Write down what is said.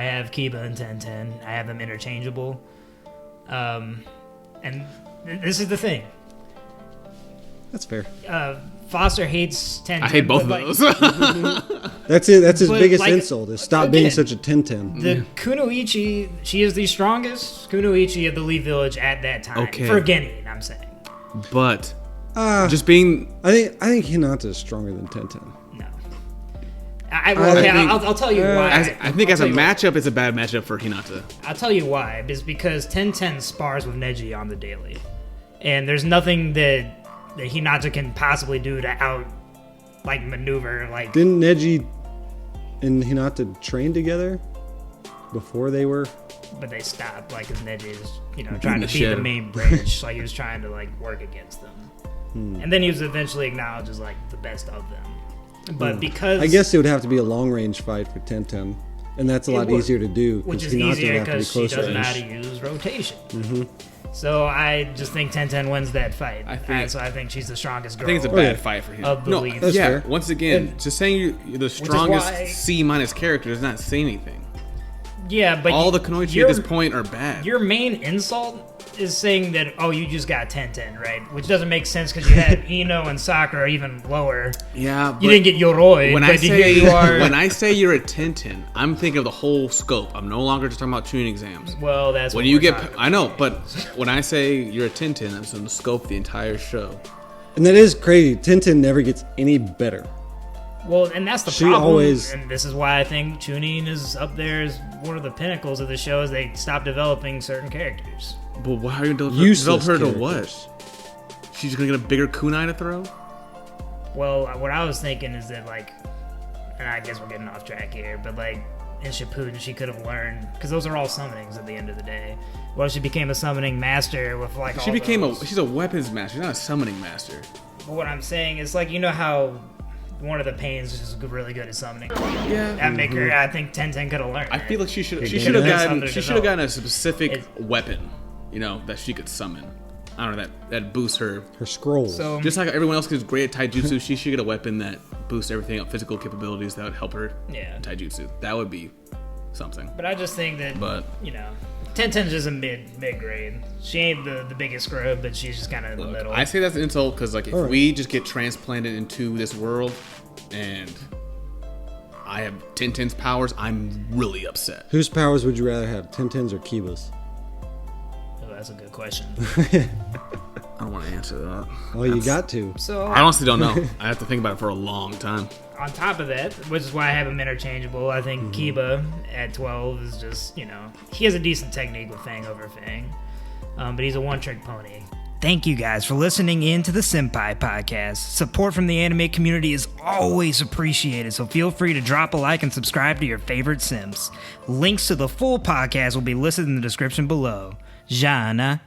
I have Kiba and 1010. I have them interchangeable. And this is the thing. That's fair. Foster hates 1010. I hate both of those. That's it. That's his But, biggest like, insult is stop again, being such a 1010. The Kunoichi, she is the strongest Kunoichi of the Leaf Village at that time. Okay. For Genin, I'm saying. But just being... I think Hinata is stronger than 1010. No. I'll tell you why. I think as a matchup, it's a bad matchup for Hinata. I'll tell you why. It's because 1010 spars with Neji on the daily. And there's nothing that Hinata can possibly do to maneuver. Didn't Neji and Hinata train together before they were? But they stopped, because Neji is, trying to be the main bridge. He was trying to, work against them. And then he was eventually acknowledged as, the best of them. But because... I guess it would have to be a long-range fight for 1010. And that's a lot easier to do. Which is Hinata easier would have to be because she close doesn't know range. how to use rotation. Mm-hmm. So I just think 1010 wins that fight. So I think she's the strongest girl. I think it's a bad fight for him. Of the Leaf. That's fair. Once again, just saying you're the strongest C- character does not say anything. Yeah, but all the Kunoichi at this point are bad. Your main insult is saying that, you just got 1010, right? Which doesn't make sense because you had Ino and Sakura even lower. Yeah, but you didn't get Yoroi. When I say you're a 1010, I'm thinking of the whole scope. I'm no longer just talking about Chunin Exams. Well, that's when what you get. I know, but when I say you're a 1010, I'm in the scope of the entire show. And that is crazy. 1010 never gets any better. Well, and that's the problem. And this is why I think Chunin is up there as one of the pinnacles of the show. Is they stop developing certain characters. But why are you develop her to what? She's gonna get a bigger kunai to throw? Well, what I was thinking is that and I guess we're getting off track here, but in Shippuden she could have learned, because those are all summonings at the end of the day. Well, she became a summoning master with she's a weapons master, she's not a summoning master. But what I'm saying is how one of the Pains is really good at summoning. Yeah, that make her. I think 1010 could have learned. I feel like she should have gotten a specific weapon, that she could summon. I don't know, that boosts her scrolls. So, just like everyone else is great at taijutsu, she should get a weapon that boosts everything up, physical capabilities that would help her in taijutsu. That would be something. But I just think that 1010 is just a mid grade. She ain't the biggest scrub, but she's just kind of in the middle. I say that's an insult because if we just get transplanted into this world and I have 1010's powers, I'm really upset. Whose powers would you rather have, 1010's or Kiba's? Oh, that's a good question. I don't want to answer that. Oh, you got to. So I honestly don't know. I have to think about it for a long time. On top of that, which is why I have him interchangeable, I think Kiba at 12 is just, he has a decent technique with Fang over Fang. But he's a one-trick pony. Thank you guys for listening in to the Simpai podcast. Support from the anime community is always appreciated, so feel free to drop a like and subscribe to your favorite Sims. Links to the full podcast will be listed in the description below. Jana.